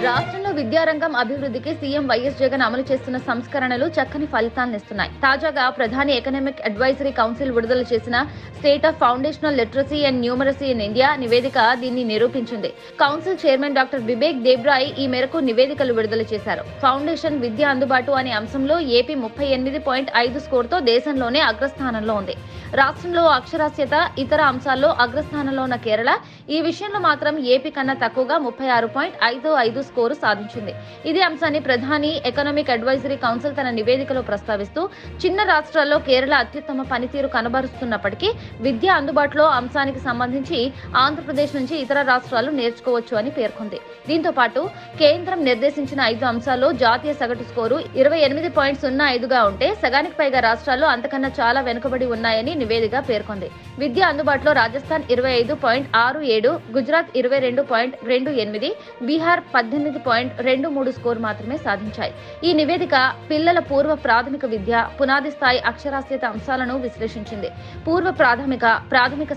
రాష్ట్రంలో విద్యారంగం అభివృద్ధికి సీఎం వైఎస్ జగన్ అమలు చేస్తున్న సంస్కరణలు చక్కని ఫలితాలనిస్తున్నాయి. తాజాగా ప్రధాని ఎకనామిక్ అడ్వైజరీ కౌన్సిల్ విడుదల చేసిన state of foundational literacy and numeracy in India నివేదిక దీన్ని నిరూపించింది. Council chairman doctor Bibek Debroy ఈ మేరకు నివేదికలు విడుదల చేశారు. ఫౌండేషన్ విద్య అందుబాటు అనే అంశంలో ఏపీ 38.5 స్కోర్తో దేశంలోనే అగ్రస్థానంలో ఉంది. రాష్ట్రంలో అక్షరాస్యత, ఇతర అంశాల్లో అగ్రస్థానంలో ఉన్న కేరళ ఈ విషయంలో మాత్రం ఏపీ కన్నా తక్కువగా 36.55 స్కోరు సాధించింది. ఇదే అంశాన్ని ప్రధాని ఎకనామిక్ అడ్వైజరీ కౌన్సిల్ తన నివేదికలో ప్రస్తావిస్తూ చిన్న రాష్ట్రాల్లో కేరళ అత్యుత్తమ పనితీరు కనబరుస్తున్నప్పటికీ విద్య అందుబాటులో అంశానికి సంబంధించి ఆంధ్రప్రదేశ్ నుంచి ఇతర రాష్ట్రాలు నేర్చుకోవచ్చు అని పేర్కొంది. దీంతో పాటు కేంద్రం నిర్దేశించిన 5 అంశాల్లో జాతీయ సగటు స్కోరు 28.05గా ఉంటే సగానికి పైగా రాష్ట్రాల్లో అంతకన్నా చాలా వెనుకబడి ఉన్నాయని నివేదిక పేర్కొంది. విద్య అందుబాటులో రాజస్థాన్ 25.67, గుజరాత్ 22.28, బీహార్ 18.23 స్కోర్ మాత్రమే సాధించాయి. ఈ నివేదిక పిల్లల పూర్వ ప్రాథమిక విద్య, పునాది స్థాయి అక్షరాస్యత అంశాలను విశ్లేషించింది. పూర్వ ప్రాథమిక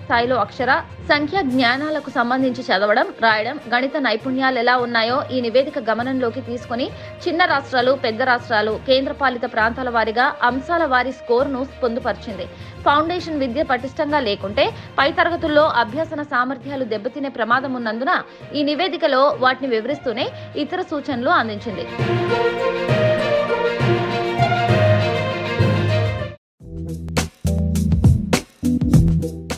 స్థాయిలో అక్షర, సంఖ్య జ్ఞానాలకు సంబంధించి చదవడం, రాయడం, గణిత నైపుణ్యాలు ఎలా ఉన్నాయో ఈ నివేదిక గమనంలోకి తీసుకుని చిన్న రాష్ట్రాలు, పెద్ద రాష్ట్రాలు, కేంద్రపాలిత ప్రాంతాల వారీగా అంశాల వారి స్కోరును పొందుపరిచింది. ఫౌండేషన్ విద్య పటిష్టంగా లేకుంటే పై తరగతుల్లో అభ్యసన సామర్థ్యాలు దెబ్బతినే ప్రమాదం ఉన్నందున ఈ నివేదికలో వాటిని వివరిస్తూనే ఇతర సూచనలు అందించింది.